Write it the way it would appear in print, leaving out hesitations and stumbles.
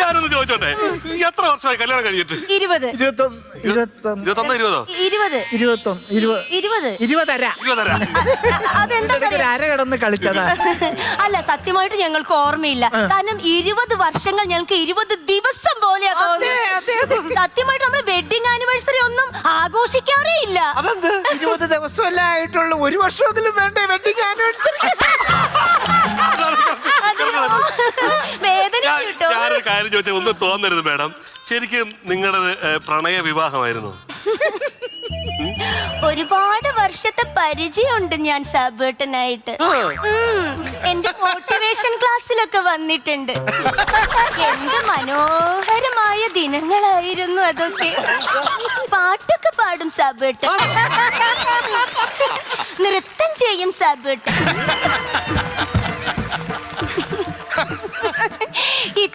ഞാനൊന്ന് ചോദിച്ചോട്ടെ, എത്ര വർഷമായി കല്യാണം കഴിഞ്ഞിട്ട്? 20. 20. അതെന്താ അര കിടന്ന് കളിച്ചതാ. അല്ല, സത്യമായിട്ട് ഞങ്ങൾക്ക് ഓർമ്മയില്ല. കാരണം 20 വർഷങ്ങൾ ഞങ്ങൾക്ക് 20 ദിവസം പോലെയാ തോന്നുന്നത്. സത്യമായിട്ട് നമ്മൾ വെഡിങ് ആനിവേഴ്സറി ഒന്നും ആഘോഷിക്കാറേ ഇല്ല. 20 ദിവസമല്ല ആയിട്ടുള്ളൂ, 1 വർഷമെങ്കിലും വേണ്ടേ വെഡിങ് ആനിവേഴ്സറി? ഞാനൊരു കാര്യം ചോദിച്ചാൽ ഒന്നും തോന്നരുത് മാഡം, ശരിക്കും നിങ്ങളുടെ പ്രണയ വിവാഹമായിരുന്നു? ഒരുപാട് വർഷത്തെ പരിചയമുണ്ട് ഞാൻ സാബേട്ടനായിട്ട്. എന്റെ മോട്ടിവേഷൻ ക്ലാസ്സിലൊക്കെ വന്നിട്ടുണ്ട്. എന്ത് മനോഹരമായ ദിനങ്ങളായിരുന്നു അതൊക്കെ. പാട്ടൊക്കെ പാടും സാബേട്ടൻ, നൃത്തം ചെയ്യും സാബേട്ടൻ.